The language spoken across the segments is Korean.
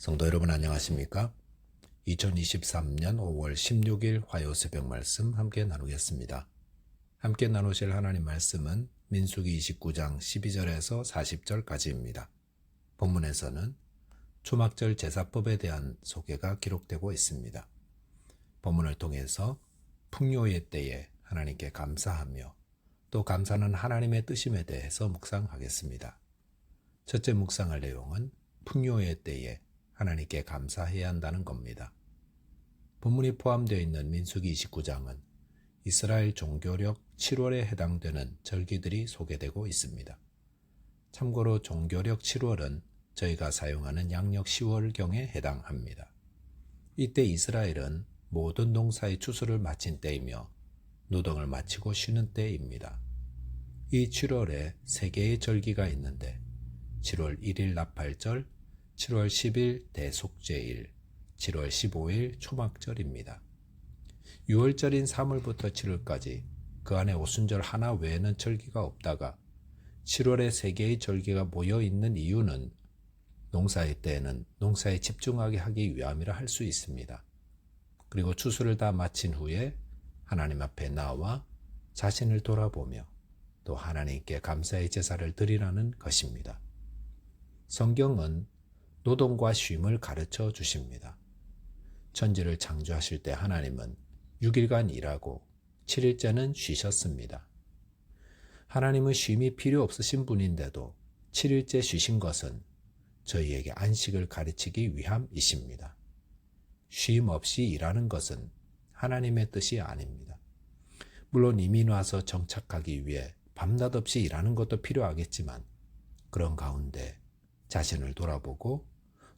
성도 여러분 안녕하십니까? 2023년 5월 16일 화요 새벽 말씀 함께 나누겠습니다. 함께 나누실 하나님 말씀은 민수기 29장 12절에서 40절까지입니다. 본문에서는 초막절 제사법에 대한 소개가 기록되고 있습니다. 본문을 통해서 풍요의 때에 하나님께 감사하며 또 감사는 하나님의 뜻임에 대해서 묵상하겠습니다. 첫째 묵상할 내용은 풍요의 때에 하나님께 감사해야 한다는 겁니다. 본문이 포함되어 있는 민수기 29장은 이스라엘 종교력 7월에 해당되는 절기들이 소개되고 있습니다. 참고로 종교력 7월은 저희가 사용하는 양력 10월경에 해당합니다. 이때 이스라엘은 모든 농사의 추수를 마친 때이며 노동을 마치고 쉬는 때입니다. 이 7월에 3개의 절기가 있는데 7월 1일 나팔절, 7월 10일 대속죄일, 7월 15일 초막절입니다. 6월절인 3월부터 7월까지 그 안에 오순절 하나 외에는 절기가 없다가 7월에 3개의 절기가 모여 있는 이유는 농사의 때에는 농사에 집중하게 하기 위함이라 할 수 있습니다. 그리고 추수를 다 마친 후에 하나님 앞에 나와 자신을 돌아보며 또 하나님께 감사의 제사를 드리라는 것입니다. 성경은 노동과 쉼을 가르쳐 주십니다. 천지를 창조하실 때 하나님은 6일간 일하고 7일째는 쉬셨습니다. 하나님은 쉼이 필요 없으신 분인데도 7일째 쉬신 것은 저희에게 안식을 가르치기 위함이십니다. 쉼 없이 일하는 것은 하나님의 뜻이 아닙니다. 물론 이민 와서 정착하기 위해 밤낮 없이 일하는 것도 필요하겠지만 그런 가운데 자신을 돌아보고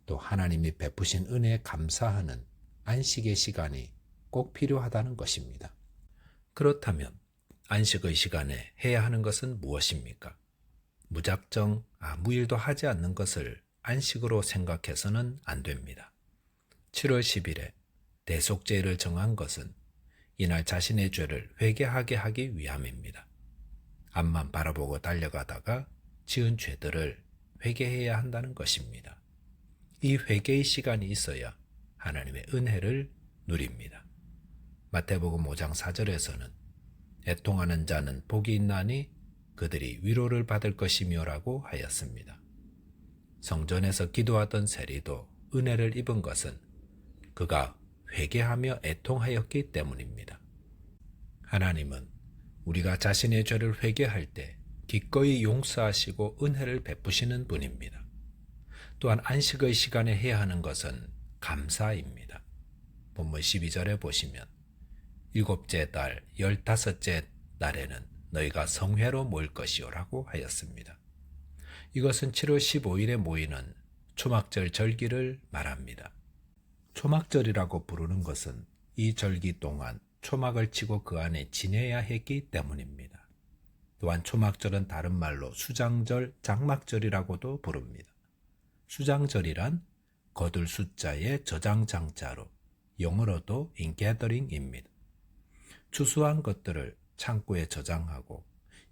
또 하나님이 베푸신 은혜에 감사하는 안식의 시간이 꼭 필요하다는 것입니다. 그렇다면 안식의 시간에 해야 하는 것은 무엇입니까? 무작정 아무 일도 하지 않는 것을 안식으로 생각해서는 안 됩니다. 7월 10일에 대속죄를 정한 것은 이날 자신의 죄를 회개하게 하기 위함입니다. 앞만 바라보고 달려가다가 지은 죄들을 회개해야 한다는 것입니다. 이 회개의 시간이 있어야 하나님의 은혜를 누립니다. 마태복음 5장 4절에서는 애통하는 자는 복이 있나니 그들이 위로를 받을 것이며라고 하였습니다. 성전에서 기도하던 세리도 은혜를 입은 것은 그가 회개하며 애통하였기 때문입니다. 하나님은 우리가 자신의 죄를 회개할 때 기꺼이 용서하시고 은혜를 베푸시는 분입니다. 또한 안식의 시간에 해야 하는 것은 감사입니다. 본문 12절에 보시면 7째 달 15째 날에는 너희가 성회로 모일 것이요라고 하였습니다. 이것은 7월 15일에 모이는 초막절 절기를 말합니다. 초막절이라고 부르는 것은 이 절기 동안 초막을 치고 그 안에 지내야 했기 때문입니다. 또한 초막절은 다른 말로 수장절, 장막절이라고도 부릅니다. 수장절이란 거둘 숫자의 저장장자로 영어로도 ingathering입니다. 추수한 것들을 창고에 저장하고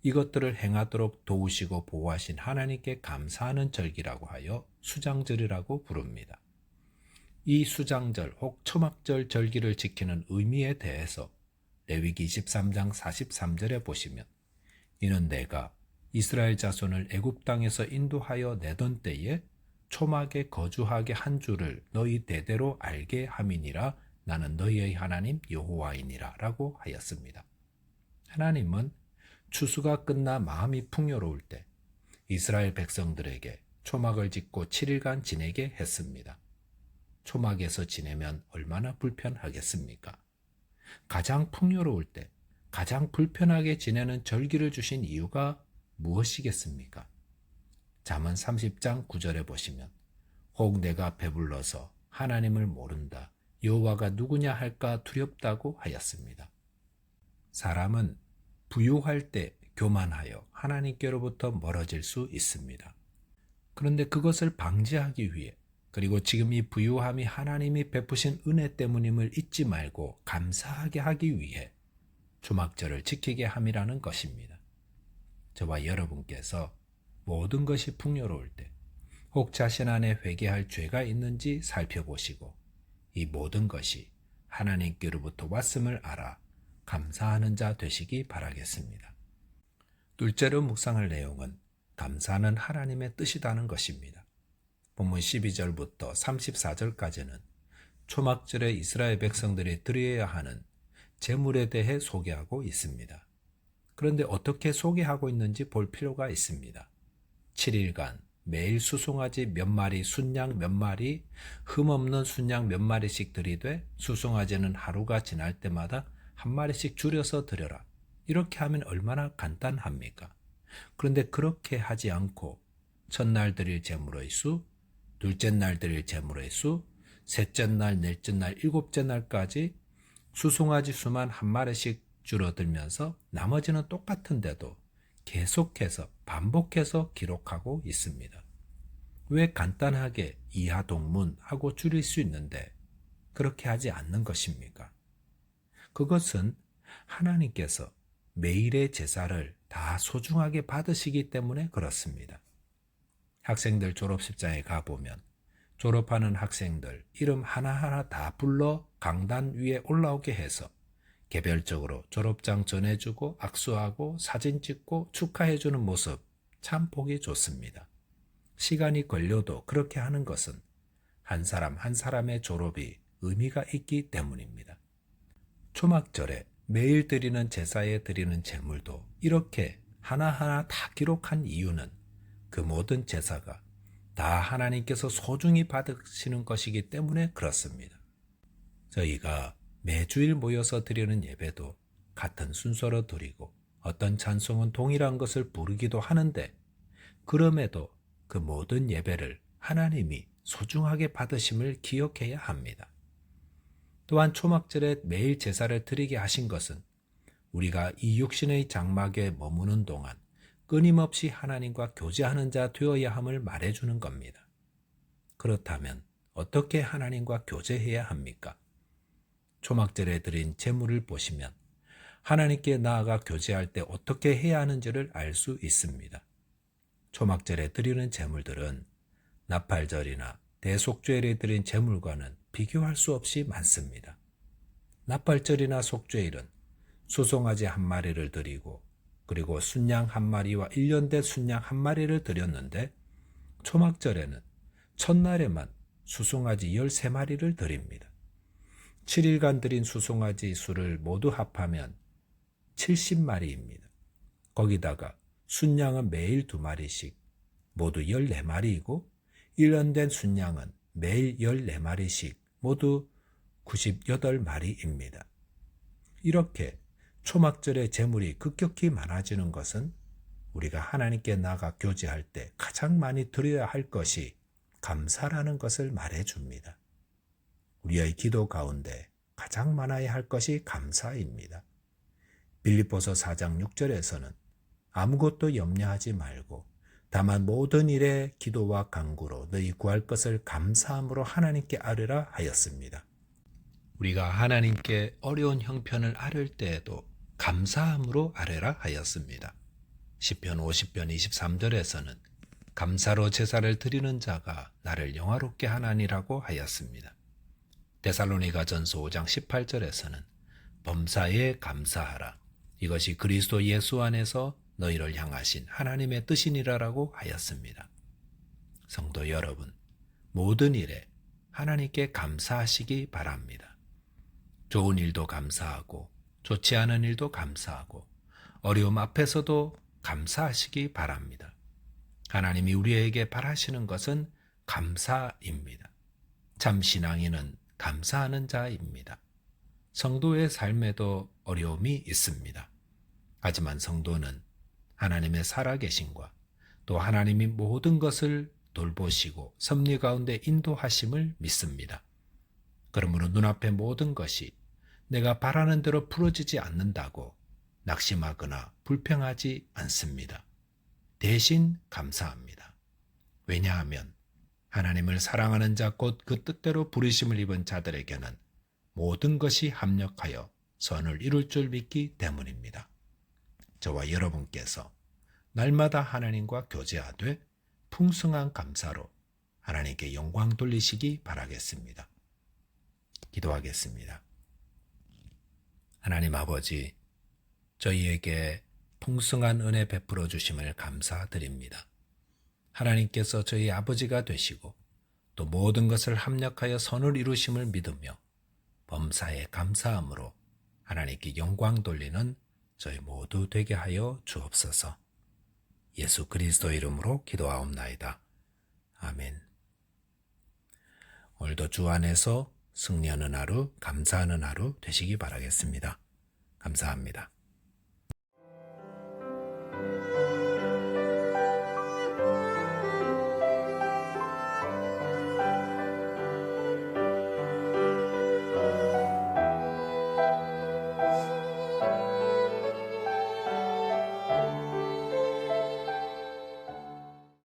이것들을 행하도록 도우시고 보호하신 하나님께 감사하는 절기라고 하여 수장절이라고 부릅니다. 이 수장절 혹 초막절 절기를 지키는 의미에 대해서 레위기 23장 43절에 보시면 이는 내가 이스라엘 자손을 애굽 땅에서 인도하여 내던 때에 초막에 거주하게 한 줄을 너희 대대로 알게 함이니라 나는 너희의 하나님 여호와이니라 라고 하였습니다. 하나님은 추수가 끝나 마음이 풍요로울 때 이스라엘 백성들에게 초막을 짓고 7일간 지내게 했습니다. 초막에서 지내면 얼마나 불편하겠습니까? 가장 풍요로울 때 가장 불편하게 지내는 절기를 주신 이유가 무엇이겠습니까? 잠언 30장 9절에 보시면 혹 내가 배불러서 하나님을 모른다. 여호와가 누구냐 할까 두렵다고 하였습니다. 사람은 부유할 때 교만하여 하나님께로부터 멀어질 수 있습니다. 그런데 그것을 방지하기 위해 그리고 지금 이 부유함이 하나님이 베푸신 은혜 때문임을 잊지 말고 감사하게 하기 위해 초막절을 지키게 함이라는 것입니다. 저와 여러분께서 모든 것이 풍요로울 때 혹 자신 안에 회개할 죄가 있는지 살펴보시고 이 모든 것이 하나님께로부터 왔음을 알아 감사하는 자 되시기 바라겠습니다. 둘째로 묵상할 내용은 감사는 하나님의 뜻이라는 것입니다. 본문 12절부터 34절까지는 초막절에 이스라엘 백성들이 드려야 하는 제물에 대해 소개하고 있습니다. 그런데 어떻게 소개하고 있는지 볼 필요가 있습니다. 7일간 매일 수송아지 몇 마리, 순양 몇 마리, 흠없는 순양 몇 마리씩 드리되 수송아지는 하루가 지날 때마다 한 마리씩 줄여서 드려라. 이렇게 하면 얼마나 간단합니까? 그런데 그렇게 하지 않고 첫날 드릴 제물의 수, 둘째 날 드릴 제물의 수, 셋째 날, 넷째 날, 일곱째 날까지 수송아지 수만 한 마리씩 줄어들면서 나머지는 똑같은데도 계속해서 반복해서 기록하고 있습니다. 왜 간단하게 이하동문하고 줄일 수 있는데 그렇게 하지 않는 것입니까? 그것은 하나님께서 매일의 제사를 다 소중하게 받으시기 때문에 그렇습니다. 학생들 졸업식장에 가보면 졸업하는 학생들 이름 하나하나 다 불러 강단 위에 올라오게 해서 개별적으로 졸업장 전해주고 악수하고 사진 찍고 축하해주는 모습 참 보기 좋습니다. 시간이 걸려도 그렇게 하는 것은 한 사람 한 사람의 졸업이 의미가 있기 때문입니다. 초막절에 매일 드리는 제사에 드리는 제물도 이렇게 하나하나 다 기록한 이유는 그 모든 제사가 다 하나님께서 소중히 받으시는 것이기 때문에 그렇습니다. 저희가 매주일 모여서 드리는 예배도 같은 순서로 드리고 어떤 찬송은 동일한 것을 부르기도 하는데 그럼에도 그 모든 예배를 하나님이 소중하게 받으심을 기억해야 합니다. 또한 초막절에 매일 제사를 드리게 하신 것은 우리가 이 육신의 장막에 머무는 동안 끊임없이 하나님과 교제하는 자 되어야 함을 말해주는 겁니다. 그렇다면 어떻게 하나님과 교제해야 합니까? 초막절에 드린 제물을 보시면 하나님께 나아가 교제할 때 어떻게 해야 하는지를 알 수 있습니다. 초막절에 드리는 제물들은 나팔절이나 대속죄일에 드린 제물과는 비교할 수 없이 많습니다. 나팔절이나 속죄일은 수송아지 한 마리를 드리고 그리고 순양 한 마리와 1년 된 순양 한 마리를 드렸는데 초막절에는 첫날에만 수송아지 13마리를 드립니다. 7일간 드린 수송아지 수를 모두 합하면 70마리입니다. 거기다가 순양은 매일 2마리씩 모두 14마리이고 1년 된 순양은 매일 14마리씩 모두 98마리입니다. 이렇게 초막절의 제물이 급격히 많아지는 것은 우리가 하나님께 나아가 교제할 때 가장 많이 드려야 할 것이 감사라는 것을 말해줍니다. 우리의 기도 가운데 가장 많아야 할 것이 감사입니다. 빌립보서 4장 6절에서는 아무것도 염려하지 말고 다만 모든 일에 기도와 간구로 너희 구할 것을 감사함으로 하나님께 아뢰라 하였습니다. 우리가 하나님께 어려운 형편을 아뢰을 때에도 감사함으로 아뢰라 하였습니다. 시편 50편 23절에서는 감사로 제사를 드리는 자가 나를 영화롭게 하나니라고 하였습니다. 데살로니가전서 5장 18절에서는 범사에 감사하라. 이것이 그리스도 예수 안에서 너희를 향하신 하나님의 뜻이니라라고 하였습니다. 성도 여러분, 모든 일에 하나님께 감사하시기 바랍니다. 좋은 일도 감사하고 좋지 않은 일도 감사하고 어려움 앞에서도 감사하시기 바랍니다. 하나님이 우리에게 바라시는 것은 감사입니다. 참 신앙인은 감사하는 자입니다. 성도의 삶에도 어려움이 있습니다. 하지만 성도는 하나님의 살아계심과 또 하나님이 모든 것을 돌보시고 섭리 가운데 인도하심을 믿습니다. 그러므로 눈앞의 모든 것이 내가 바라는 대로 풀어지지 않는다고 낙심하거나 불평하지 않습니다. 대신 감사합니다. 왜냐하면 하나님을 사랑하는 자 곧 그 뜻대로 부르심을 입은 자들에게는 모든 것이 합력하여 선을 이룰 줄 믿기 때문입니다. 저와 여러분께서 날마다 하나님과 교제하되 풍성한 감사로 하나님께 영광 돌리시기 바라겠습니다. 기도하겠습니다. 하나님 아버지, 저희에게 풍성한 은혜 베풀어 주심을 감사드립니다. 하나님께서 저희 아버지가 되시고 또 모든 것을 합력하여 선을 이루심을 믿으며 범사에 감사함으로 하나님께 영광 돌리는 저희 모두 되게 하여 주옵소서. 예수 그리스도 이름으로 기도하옵나이다. 아멘. 오늘도 주 안에서 승리하는 하루, 감사하는 하루 되시기 바라겠습니다. 감사합니다.